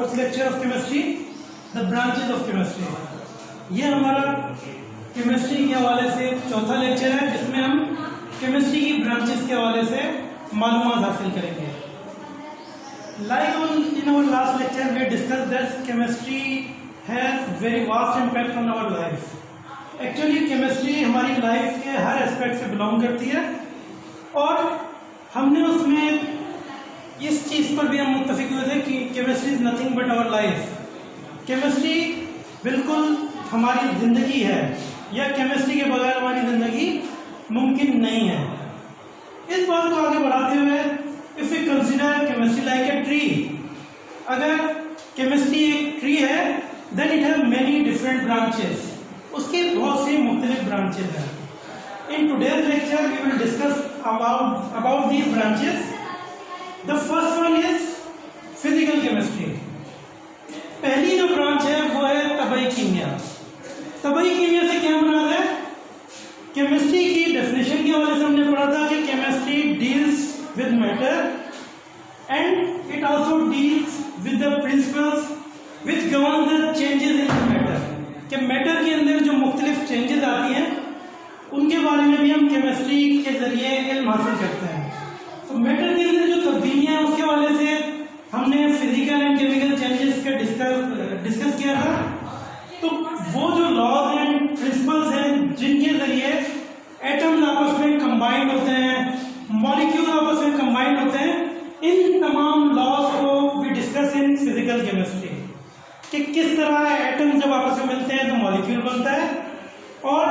Fourth lecture of chemistry, the branches of chemistry। ये हमारा chemistry के हवाले से चौथा लेक्चर है जिसमें हम केमिस्ट्री की ब्रांचेस के हवाले से मालूमात हासिल करेंगे। Like in our last lecture we discussed that chemistry has very vast impact on our life। Actually chemistry हमारी लाइफ के हर एस्पेक्ट से बिलोंग करती है और हमने उसमें इस चीज़ पर भी हम मुत्तफिक हुए थे कि chemistry is nothing but our life. Chemistry बिल्कुल हमारी ज़िंदगी है या केमिस्ट्री के बगैर हमारी ज़िंदगी मुमकिन नहीं है। इस बात को आगे बढ़ाते हुए if you consider chemistry like a tree, अगर केमिस्ट्री एक ट्री है then it have many different branches, उसकी बहुत सी मुख्तलिफ ब्रांचेस हैं। In today's lecture we will discuss about these branches। The first one is physical chemistry। पहली जो ब्रांच है वो है तबई कीमिया। तबई कीमिया से क्या मुराद है? केमिस्ट्री की डेफिनेशन के हवाले से हमने पढ़ा था कि chemistry deals with matter and it also deals with the principles which govern the changes in the matter. कि मैटर के अंदर जो मुख्तलिफ चेंजेस आती हैं उनके बारे में भी हम केमिस्ट्री के जरिए इल्म हासिल करते हैं। तो मैटर के अंदर जो तब्दीलियाँ हैं उसके हवाले से हमने फिजिकल एंड केमिकल चेंजेस का डिस्कस किया था। तो वो जो लॉज एंड प्रिंसिपल्स हैं जिनके जरिए एटम्स आपस में कंबाइंड होते हैं, मॉलिक्यूल आपस में कंबाइंड होते हैं, इन तमाम लॉज को we discuss in physical chemistry. कि किस तरह एटम जब आपस में मिलते हैं तो मॉलिक्यूल बनता है और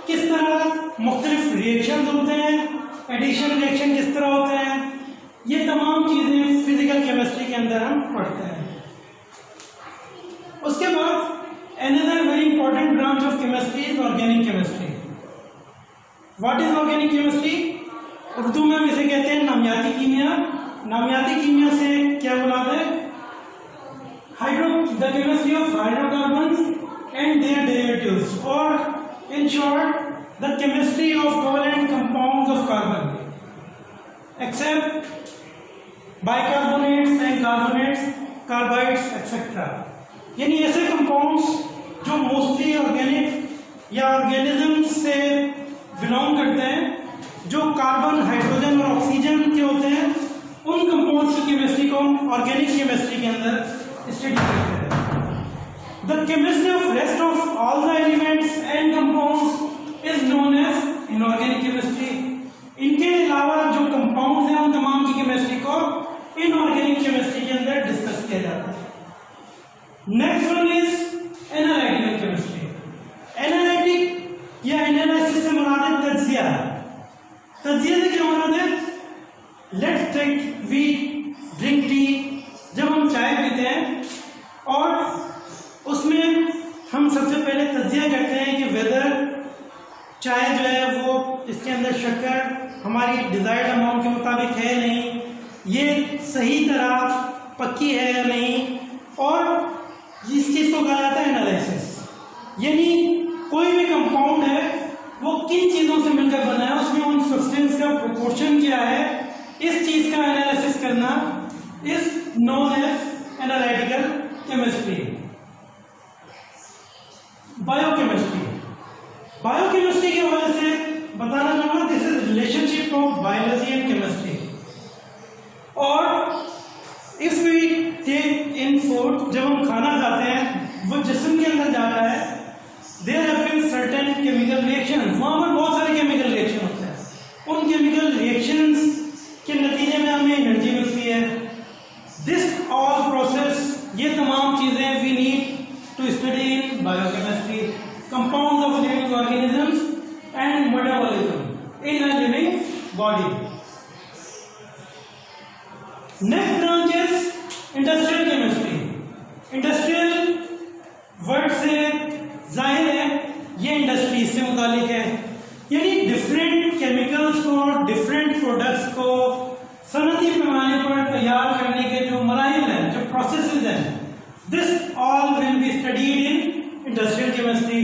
किस तरह मुख्तलिफ रिएक्शन होते हैं, एडिशन रिएक्शन किस तरह होते हैं, ये तमाम चीज़ें फिजिकल केमिस्ट्री के अंदर हम पढ़ते हैं। उसके बाद another very important branch of chemistry is organic chemistry. What is organic chemistry? Urdu में हम इसे कहते हैं नामियाती कीमिया। नामियाती कीमिया से क्या मुराद है? The chemistry of hydrocarbons and their derivatives, और in short the chemistry of covalent compounds of carbon except bicarbonates and carbonates, carbides etc। यानी ऐसे कंपाउंड्स जो मोस्टली ऑर्गेनिक या ऑर्गेनिज्म से बिलोंग करते हैं, जो कार्बन, हाइड्रोजन और ऑक्सीजन के होते हैं, उन कंपाउंड्स की केमिस्ट्री को हम ऑर्गेनिक केमिस्ट्री के अंदर स्टडी करते हैं। The chemistry of rest of all the elements and compounds is known as inorganic chemistry। इनके अलावा जो कंपाउंड्स हैं उन तमाम की केमिस्ट्री को इनऑर्गेनिक केमिस्ट्री के अंदर डिस्कस किया जाता है। Next one is analytical chemistry. Analytic या एनालिसिस से मुराद है तज्जिया। तज्जिया से क्या मुराद है? Let's take we drink tea. जब हम चाय पीते हैं और उसमें हम सबसे पहले तज्जिया करते हैं कि वेदर चाय जो है वो इसके अंदर शक्कर हमारी डिज़ायर्ड अमाउंट के मुताबिक है नहीं, ये सही तरह पक्की है या नहीं, और इस चीज़ को कहा जाता है एनालिसिस। यानी कोई भी कंपाउंड है वो किन चीज़ों से मिलकर बना है, उसमें उन सब्सटेंस का प्रोपोर्शन क्या है, इस चीज़ का एनालिसिस करना is known as analytical chemistry. Biochemistry. Biochemistry के हवाले से बताना चाहूँगा this is relationship of biology and chemistry. और if we take in food, जब हम खाना खाते हैं वो जिस्म के अंदर जा रहा है, there have been certain chemical reactions, वहाँ पर बहुत सारे केमिकल रिएक्शन होते हैं। उन केमिकल रिएक्शंस के नतीजे में हमें एनर्जी मिलती है। दिस ऑल प्रोसेस, ये तमाम चीज़ें we need to study in biochemistry, compounds of living organisms and metabolism in a living body। Next branch is industrial chemistry। Industrial word से जाहिर है ये इंडस्ट्री से मुतालिक है, यानी डिफरेंट केमिकल्स को, डिफरेंट प्रोडक्ट्स को सनती पैमाने पर तैयार करने के जो मराहिल हैं, जो प्रोसेसेस हैं, this all will be studied in industrial chemistry।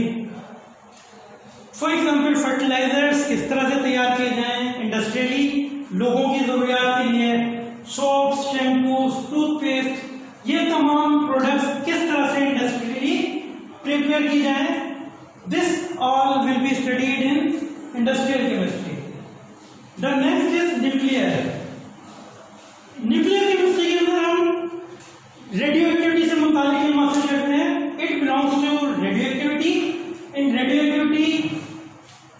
For example, fertilizers किस तरह से तैयार किए जाएं इंडस्ट्रियली लोगों की ज़रूरियात के लिए, सोप्स, शैम्पूस, टूथपेस्ट, ये तमाम प्रोडक्ट्स किस तरह से इंडस्ट्रियली प्रिपेयर की जाए, this all will be studied in industrial chemistry. The next is nuclear. Nuclear chemistry के अंदर हम रेडियो एक्टिविटी से मुताबिक मास्टर करते हैं। It belongs to radioactivity. In radioactivity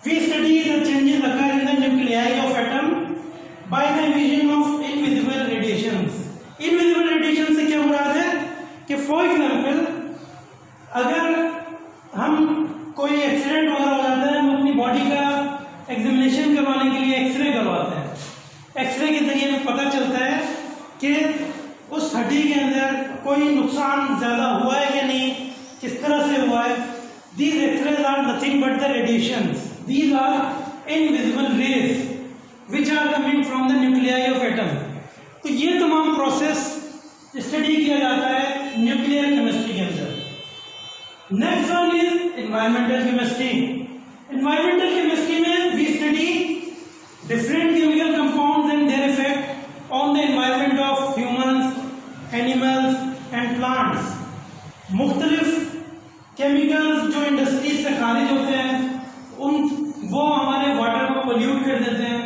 we study the changes occur in the nuclei of atom by the emission of invisible radiations. Invisible radiation से क्या मुराद है कि फॉर एग्जाम्पल अगर हम कोई एक्सीडेंट वगैरह हो जाता है, हम अपनी बॉडी का एग्जामिनेशन करवाने के लिए एक्सरे करवाते हैं। एक्सरे के जरिए हमें पता चलता है कि उस हड्डी के अंदर कोई नुकसान ज्यादा हुआ है या नहीं, किस तरह से हुआ है। These X-rays are nothing but the radiations, these are invisible rays which are coming from the nuclei of atom. तो ये तमाम प्रोसेस स्टडी किया जाता है न्यूक्लियर केमिस्ट्री के अंदर। Next one is environmental chemistry. Environmental chemistry में we study different chemical compounds and their effect on the environment of humans, animals and plants. मुख्तलिफ केमिकल्स जो इंडस्ट्री से खारिज होते हैं वो हमारे वाटर को पोल्यूट कर देते हैं।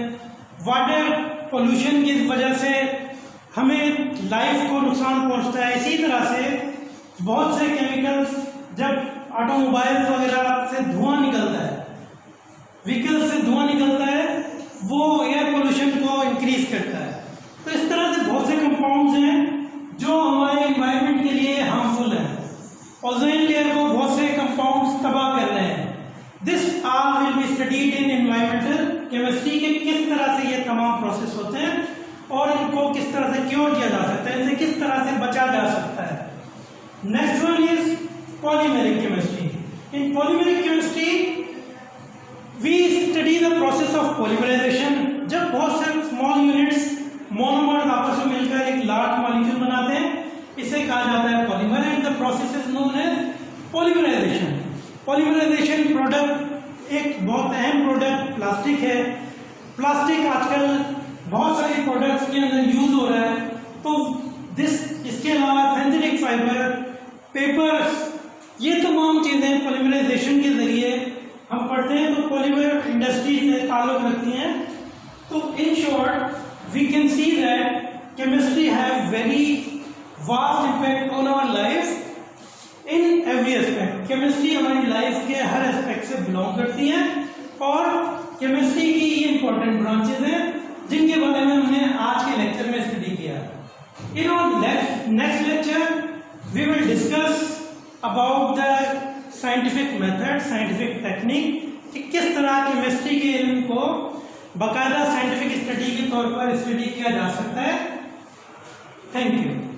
वाटर पोल्यूशन की वजह से हमें लाइफ को नुकसान पहुंचता है। इसी तरह से बहुत से केमिकल्स, जब ऑटोमोबाइल्स वगैरह से धुआं निकलता है, व्हीकल्स से धुआं निकलता है, वो एयर पोल्यूशन को इंक्रीज करता है। तो इस तरह से बहुत से कंपाउंड्स हैं जो हमारे एनवायरनमेंट के लिए हार्मफुल हैं। ओजोन लेयर को बहुत से कंपाउंड्स तबाह कर रहे हैं। This all will be studied in environmental chemistry के किस तरह से ये तमाम प्रोसेस होते हैं और इनको किस तरह से क्योर किया जा सकता है, इनसे किस तरह से बचा जा सकता है। Next one is polymeric chemistry. In polymeric chemistry we study the process of polymerisation. जब बहुत से स्मॉल यूनिट्स मोनोमर्स आपस में मिलकर एक लार्ज मॉलिक्यूल बनाते हैं, इसे कहा जाता है polymer and the process is known as polymerisation. Polymerisation product एक बहुत अहम प्रोडक्ट प्लास्टिक है। प्लास्टिक आजकल बहुत सारे प्रोडक्ट्स के अंदर यूज हो रहा है। तो इसके अलावा सिंथेटिक फाइबर, पेपर्स, ये तमाम चीजें पॉलीमराइजेशन के जरिए हम पढ़ते हैं। तो पॉलीमर इंडस्ट्री से ताल्लुक रखती हैं। तो in short we can see that chemistry have very vast impact on our life in every aspect. Chemistry हमारी लाइफ के हर एस्पेक्ट से बिलोंग करती है और केमिस्ट्री की ये इंपॉर्टेंट ब्रांचेस हैं जिनके बारे में हमने आज के लेक्चर में स्टडी किया। In our next lecture we will discuss about the scientific method, scientific technique कि किस तरह केमिस्ट्री के इल्म को बाकायदा साइंटिफिक स्टडी के तौर पर स्टडी किया जा सकता है। Thank you.